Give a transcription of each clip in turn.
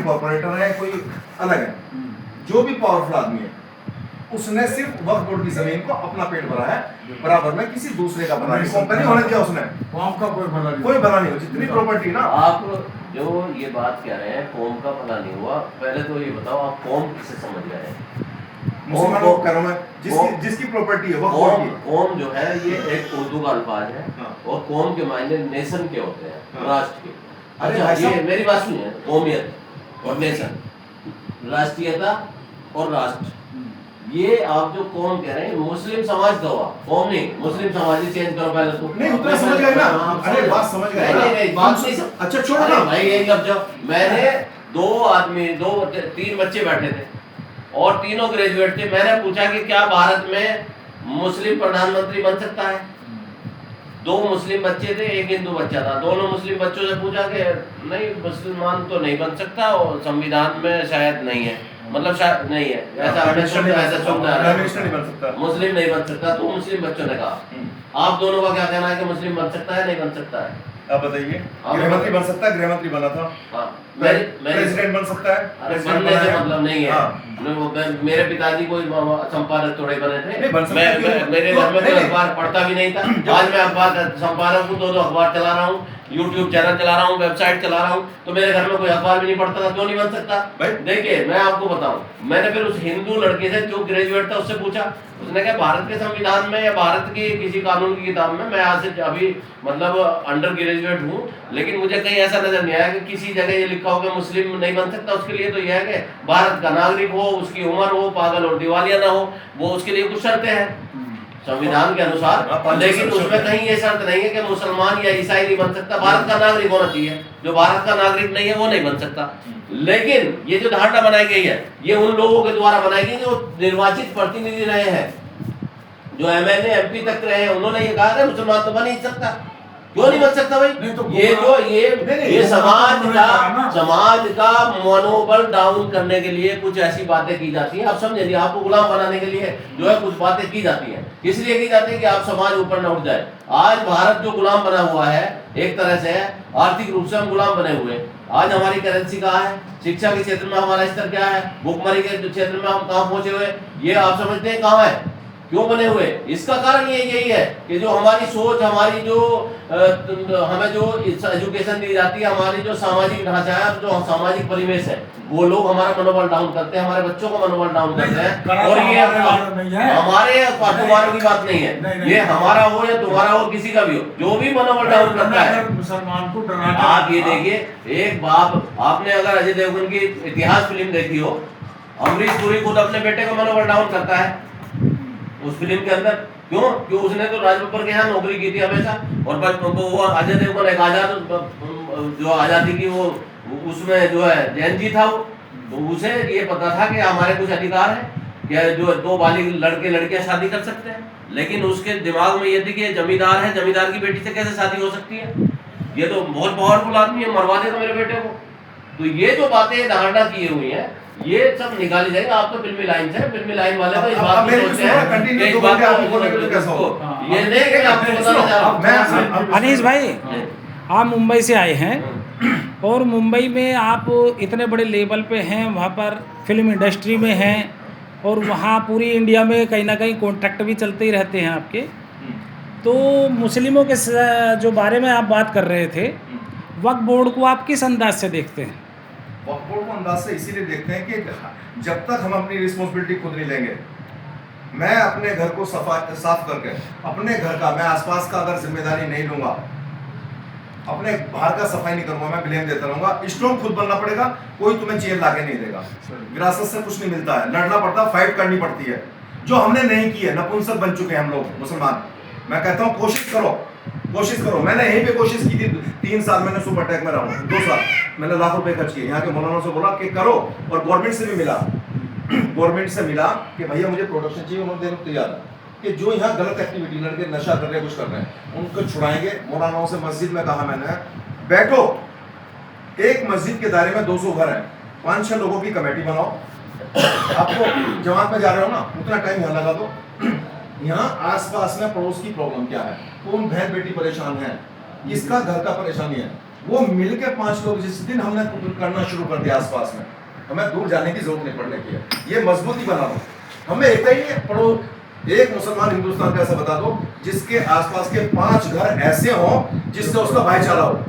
Corporator है, कोई अलग है, जो भी पावरफुल आदमी है उसने सिर्फ वक्फ बोर्ड की जमीन को अपना पेट भरा है, बराबर में किसी दूसरे का भरा नहीं, कंपनी होने दिया उसने, कौम का कोई भला नहीं, कोई भला नहीं हो। जितनी प्रॉपर्टी ना, आप जो ये बात कह रहे हैं कौम का भला नहीं हुआ, पहले तो ये बताओ आप कौम किसे समझ रहे हैं? मुसलमानों को कह रहा हूं मैं, जिसकी प्रॉपर्टी है वक्फ बोर्ड की। कौम जो है ये एक उर्दू का अल्फाज है, हाँ। और कौम के मायने नेशन के होते हैं, हाँ। राष्ट्र के। अरे अच्छा, भाई ये मेरी बात सुनिए, कौमियत और नेशन, राष्ट्रीयता और राष्ट्र, ये आप जो कौम कह रहे हैं मुस्लिम समाज का हुआ, कौम नहीं, मुस्लिम समाज ही चेंज करो पहले तो। नहीं उतना समझ गए ना, अरे बात समझ गए ना, नहीं बात नहीं। अच्छा छोड़ो ना भाई, यही अब जब मैंने दो तीन बच्चे बैठे थे और तीनों ग्रेजुएट थे, मैंने पूछा कि क्या भारत में मुस्लिम प्रधानमंत्री बन सकता है? दो मुस्लिम बच्चे थे, एक हिंदू बच्चा था, दोनों मुस्लिम बच्चों से पूछा कि नहीं, मुसलमान तो नहीं बन सकता और संविधान में शायद नहीं है, मतलब शायद नहीं है, ऐसा हमने सुना, ऐसा सुनना है, मुस्लिम नहीं बन सकता। तो मुस्लिम बच्चों ने कहा, आप दोनों का क्या कहना है कि मुस्लिम बन सकता है नहीं बन सकता है? आप बताइए। गृहमंत्री बन सकता है, गृहमंत्री बना था। हाँ, प्रेसिडेंट बन सकता है, अरे बनने से मतलब नहीं है। मेरे पिताजी कोई संपादक थोड़े बने थे, मेरे घर में कोई अखबार पढ़ता भी नहीं था, आज मैं अखबार संपादक हूँ, दो अखबार चला रहा हूँ, यूट्यूब चैनल चला रहा हूँ, वेबसाइट चला रहा हूँ, तो मेरे घर में कोई अखबार भी नहीं पढ़ता था, क्यों नहीं बन सकता? देखिए मैं आपको बताऊं, मैंने फिर उस हिंदू लड़के से जो ग्रेजुएट था उससे पूछा, उसने कहा भारत के संविधान में या भारत की किसी कानून की किताब में, मैं आज से अभी मतलब अंडर ग्रेजुएट हूँ, लेकिन मुझे कहीं ऐसा नजर नहीं आया कि किसी जगह ये लिखा हो कि मुस्लिम नहीं बन सकता। उसके लिए तो यह है कि भारत का नागरिक हो, उसकी उम्र हो, पागल और दिवालिया ना हो, वो उसके लिए कुछ शर्तें हैं संविधान के अनुसार, लेकिन उसमें कहीं ये शर्त नहीं है कि मुसलमान या ईसाई नहीं बन सकता, भारत का नागरिक होना चाहिए, जो भारत का नागरिक नहीं है वो नहीं बन सकता। लेकिन ये जो धारणा बनाई गई है ये उन लोगों के द्वारा बनाई गई जो निर्वाचित प्रतिनिधि रहे हैं, जो एमएलए एमपी तक रहे हैं, उन्होंने ये कहा कि मुसलमान तो बन ही सकता, क्यों नहीं बन सकता भाई? नहीं तो ये जो ये समाज का मनोबल डाउन करने के लिए कुछ ऐसी बातें की जाती हैं, आप समझे, आपको गुलाम बनाने के लिए जो है कुछ बातें की जाती हैं, किस लिए की जाती है कि आप समाज ऊपर न उठ जाए। आज भारत जो गुलाम बना हुआ है एक तरह से, आर्थिक रूप से हम गुलाम बने हुए। आज हमारी करेंसी कहाँ है, शिक्षा के क्षेत्र में हमारा स्तर क्या है, भुखमरी के क्षेत्र में हम कहाँ पहुंचे हुए, ये आप समझते हैं कहाँ है, क्यों बने हुए? इसका कारण यही है कि जो हमारी सोच, हमारी जो हमें जो एजुकेशन दी जाती है, हमारी जो सामाजिक ढांचा है, जो सामाजिक परिवेश है, वो लोग हमारा मनोबल डाउन करते हैं, हमारे बच्चों का मनोबल डाउन करते हैं। और ये हमारे तुम्हारों की बात नहीं है, ये हमारा हो या तुम्हारा हो, किसी का भी हो, जो भी मनोबल डाउन करता है मुसलमान को डराना। आप ये देखिए, एक बाप, आपने अगर अजय देवगन की इतिहास फिल्म देखी हो, अमरीश पुरी खुद अपने बेटे का मनोबल डाउन करता है उस फिल्म के अंदर, क्यों? क्यों? उसने तो राजबब्बर के यहाँ नौकरी की थी हमेशा, और वो अजय देवगन एक आजाद, जो आजादी की वो उसमें जो है जैन जी था, वो तो उसे ये पता था कि हमारे कुछ अधिकार है, क्या जो दो बालिग लड़के लड़कियां शादी कर सकते हैं, लेकिन उसके दिमाग में ये थी कि जमींदार है, जमींदार की बेटी से कैसे शादी हो सकती है, ये तो बहुत पावरफुल आदमी है, मरवा देगा मेरे बेटे को। तो ये जो बातें धारणा की हुई है ये सब निकाली जाएगी। आप तो फिल्मी लाइन से, फिल्मी लाइन वाले तो इस बात को सोचते हैं कि इस बात को ये नहीं कि आपको बताना चाह रहा। अनीस भाई, आप मुंबई से आए हैं और मुंबई में आप इतने बड़े लेवल पे हैं, वहाँ पर फिल्म इंडस्ट्री में हैं, और वहाँ पूरी इंडिया में कहीं ना कहीं कॉन्ट्रैक्ट भी चलते ही रहते हैं आपके। तो मुस्लिमों के जो बारे में आप बात कर रहे थे, वक्फ बोर्ड को आप किस अंदाज से देखते हैं? वक्फ बोर्ड को अंदाज से इसीलिए देखते हैं कि जब तक हम अपनी रिस्पॉन्सिबिलिटी खुद नहीं लेंगे, मैं अपने घर को साफ करके अपने घर का, मैं आसपास का अगर जिम्मेदारी नहीं लूंगा, अपने बाहर का सफाई नहीं करूंगा, मैं ब्लेम देता रहूंगा। स्ट्रॉन्ग खुद बनना पड़ेगा, कोई तुम्हें चेयर लाके नहीं देगा, विरासत से कुछ नहीं मिलता है, लड़ना पड़ता, फाइट करनी पड़ती है, जो हमने नहीं की है। नपुंसक बन चुके हैं हम लोग मुसलमान। मैं कहता हूँ कोशिश करो, कोशिश करो। मैंने यहीं पे कोशिश की थी, 3 साल मैंने सुपर टेक में रहा हूँ, 2 साल मैंने लाखों रुपए खर्च किए, यहाँ के मौलाना से बोला कि करो, और गवर्नमेंट से भी मिला, गवर्नमेंट से मिला कि भैया मुझे प्रोडक्शन चाहिए, उन्होंने देने को तैयार है कि जो यहाँ गलत एक्टिविटी लड़के नशा कर रहे हैं, कुछ कर रहे हैं, उनको छुड़ाएंगे। मौलानाओं से मस्जिद में कहा मैंने, बैठो, एक मस्जिद के दायरे में 200 घर है, 5-6 लोगों की कमेटी बनाओ, आपको जमात में जा रहे हो ना, उतना टाइम यहाँ लगा दो, यहाँ आसपास में पड़ोस की प्रॉब्लम क्या है, कौन बहन बेटी परेशान है, किसका घर का परेशानी है, वो मिलके 5 लोग, जिस दिन हमने करना शुरू कर दिया आसपास में, हमें दूर जाने की जरूरत नहीं पड़ने की है। ये मजबूती बना दो, हमें एक ही पढ़ो, एक मुसलमान हिंदुस्तान का ऐसा बता दो जिसके आसपास के 5 घर ऐसे हों जिससे उसका भाईचारा हो।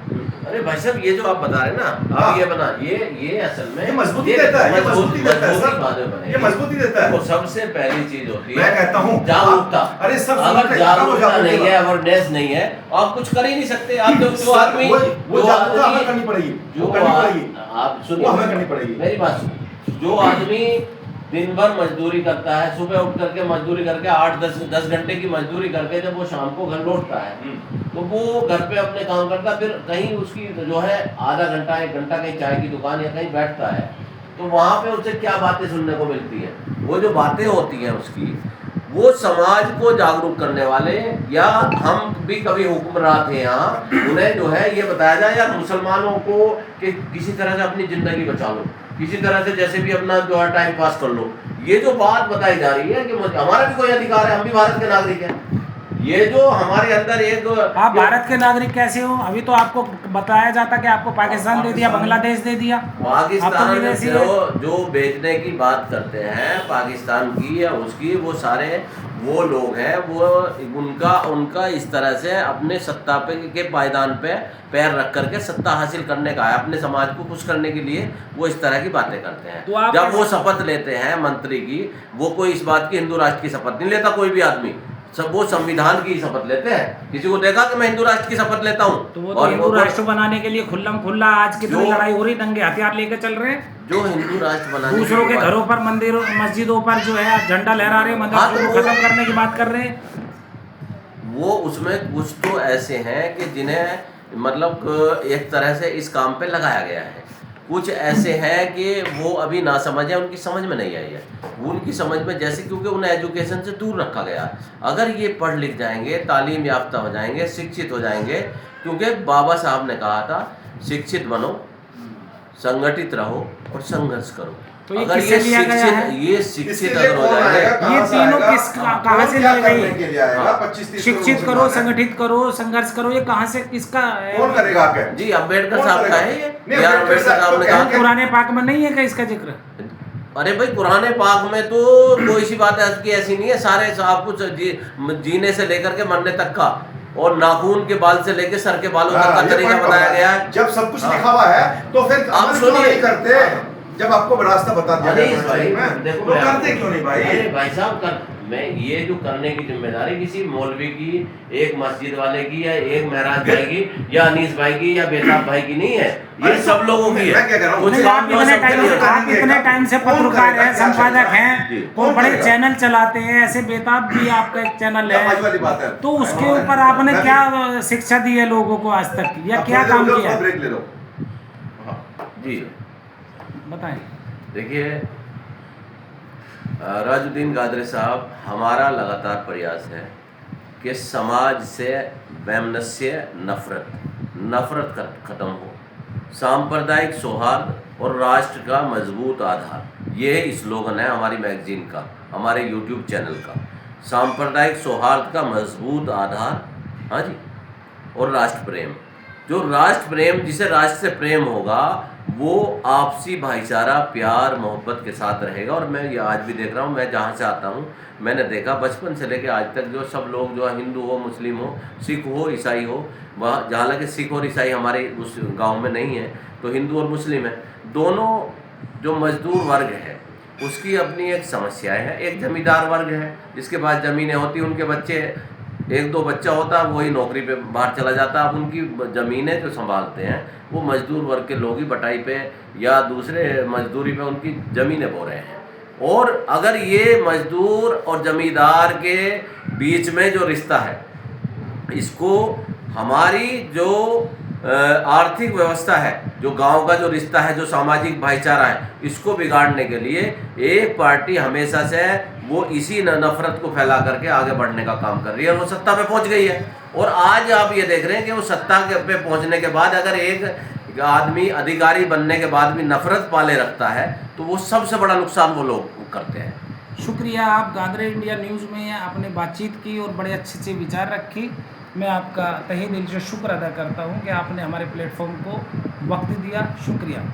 अरे भाई साहब, ये जो आप बता रहे हैं ना, हाँ। आप ये बना, ये असल में ये मजबूती देता है, ये मजबूती देता है सर, बातें बने। ये मजबूती देता है। वो सबसे पहली चीज होती है, मैं कहता हूँ जागरूकता। अरे सब अगर जागरूकता नहीं है, अवेयरनेस नहीं है, आप कुछ कर ही नहीं सकते। आप जो आदमी वो जागरूकता हमें करनी पड़ेगी, वो करनी पड़ेगी, आप सुनिए, वो हमें करनी पड़ेगी। मेरी बात सुनिए। जो आदमी दिन भर मजदूरी करता है, सुबह उठ करके मजदूरी करके 8-10 घंटे की मजदूरी करके जब वो शाम को घर लौटता है, तो वो घर पे अपने काम करता, फिर कहीं उसकी जो है आधा घंटा 1 घंटा कहीं चाय की दुकान या कहीं बैठता है, तो वहाँ पे उसे क्या बातें सुनने को मिलती है? वो जो बातें होती हैं उसकी, वो समाज को जागरूक करने वाले, या हम भी कभी हुक्मरान थे यहाँ, उन्हें जो है ये बताया जाए यार मुसलमानों को कि किसी तरह से अपनी ज़िंदगी बचा लो, किसी तरह से जैसे भी अपना जो है टाइम पास कर लो। ये जो बात बताई जा रही है कि हमारा भी कोई अधिकार है, हम भी भारत के नागरिक हैं, ये जो हमारे अंदर एक, आप भारत के नागरिक कैसे हो? अभी तो आपको बताया जाता कि आपको पाकिस्तान दे दिया, बांग्लादेश दे दिया, पाकिस्तान विदेशी जो बेचने की बात करते हैं पाकिस्तान की या उसकी, वो सारे वो लोग हैं, वो उनका इस तरह से अपने सत्ता पे के पायदान पे पैर रख करके सत्ता हासिल करने का है, अपने समाज को खुश करने के लिए वो इस तरह की बातें करते हैं। तो जब वो शपथ लेते हैं मंत्री की, वो कोई इस बात की हिंदू राष्ट्र की शपथ नहीं लेता कोई भी आदमी, सब वो संविधान की शपथ लेते हैं। किसी को देखा कि मैं हिंदू राष्ट्र की शपथ लेता हूँ? तो वो तो हिंदू राष्ट्र बनाने के लिए खुल्लम खुल्ला आज कितनी लड़ाई हो रही, दंगे हथियार लेके चल रहे हैं, जो हिंदू राष्ट्र बनाने दूसरों के घरों पर, मंदिरों मस्जिदों पर जो है झंडा लहरा रहे, मदरसों को खत्म करने की बात कर रहे हैं। वो उसमें कुछ तो ऐसे हैं कि जिन्हें मतलब एक तरह से इस काम पे लगाया गया है, कुछ ऐसे हैं कि वो अभी ना समझ है, उनकी समझ में नहीं आई है, वो उनकी समझ में जैसे, क्योंकि उन्हें एजुकेशन से दूर रखा गया है। अगर ये पढ़ लिख जाएंगे, तालीम याफ्ता हो जाएंगे, शिक्षित हो जाएंगे, क्योंकि बाबा साहब ने कहा था शिक्षित बनो, संगठित रहो और संघर्ष करो। तो ये अगर किससे लिया गया है? ये शिक्षित अगर हो जाएंगे, ये तीनों किस कहाँ से लिए गई? शिक्षित करो, संगठित करो, संघर्ष करो, ये कहाँ से, किसका कौन करेगा आके? जी अम्बेडकर साहब का है ये। नहीं, यार अम्बेडकर साहब ने कहा, पुराने पाक में नहीं है क्या इसका जिक्र? अरे भाई पुराने पाक में तो कोई सी बात की ऐसी नहीं है, सारे सब कुछ जीने से लेकर के मरने तक का, और नाखून के बाल से लेकर सर के बालों तक का तरीका बताया गया है। जब सब कुछ लिखा हुआ है तो फिर आप अमल क्यों सुनिए। नहीं करते? जब आपको रास्ता बता दिया अरे गया भाई है, देखो, तो करते क्यों नहीं भाई? अरे भाई साहब, मैं ये जो करने की जिम्मेदारी किसी मौलवी की, एक मस्जिद वाले की, या एक महराज भाई की, या अनीस भाई की, या बेताब भाई की नहीं है, ये सब लोगों की है। मैं क्या कह रहा हूँ, कुछ काम जो आप इतने टाइम से पत्रकार हैं, संपादक हैं, तो बड़े चैनल चलाते हैं, ऐसे बेताब भी आपका एक चैनल समाज वाली है, बात है। तो उसके ऊपर आपने क्या शिक्षा दी है लोगों को आज तक, या क्या काम किया? ब्रेक ले लो। जी बताएं। देखिए राजुद्दीन गादरी साहब, हमारा लगातार प्रयास है कि समाज से वैमनस्य, नफरत खत्म हो, सांप्रदायिक सौहार्द और राष्ट्र का मजबूत आधार, ये स्लोगन है हमारी मैगजीन का, हमारे यूट्यूब चैनल का। सांप्रदायिक सौहार्द का मजबूत आधार, हाँ जी, और राष्ट्र प्रेम। जो राष्ट्र प्रेम, जिसे राष्ट्र से प्रेम होगा, वो आपसी भाईचारा, प्यार, मोहब्बत के साथ रहेगा। और मैं ये आज भी देख रहा हूँ, मैं जहाँ से आता हूँ, मैंने देखा बचपन से लेकर आज तक जो सब लोग जो हिंदू हो, मुस्लिम हो, सिख हो, ईसाई हो, वहाँ जहाँ लगे सिख और ईसाई हमारे उस गांव में नहीं है, तो हिंदू और मुस्लिम है, दोनों जो मजदूर वर्ग है उसकी अपनी एक समस्याएं हैं। एक जमींदार वर्ग है जिसके पास ज़मीनें होती, उनके बच्चे, 1-2 बच्चा होता है, वही नौकरी पे बाहर चला जाता है। अब उनकी ज़मीनें जो संभालते हैं वो मजदूर वर्ग के लोग ही बटाई पे या दूसरे मजदूरी पे उनकी ज़मीनें बो रहे हैं। और अगर ये मजदूर और ज़मींदार के बीच में जो रिश्ता है, इसको हमारी जो आर्थिक व्यवस्था है, जो गांव का जो रिश्ता है, जो सामाजिक भाईचारा है, इसको बिगाड़ने के लिए एक पार्टी हमेशा से वो इसी नफरत को फैला करके आगे बढ़ने का काम कर रही है, और वो सत्ता पे पहुंच गई है। और आज आप ये देख रहे हैं कि वो सत्ता पे पहुंचने के बाद अगर एक आदमी अधिकारी बनने के बाद भी नफरत पाले रखता है, तो वो सबसे बड़ा नुकसान वो लोग करते हैं। शुक्रिया, आप गादरे इंडिया न्यूज़ में आपने बातचीत की और बड़े अच्छे से विचार रखे। मैं आपका तहे दिल से शुक्र अदा करता हूँ कि आपने हमारे प्लेटफॉर्म को वक्त दिया। शुक्रिया।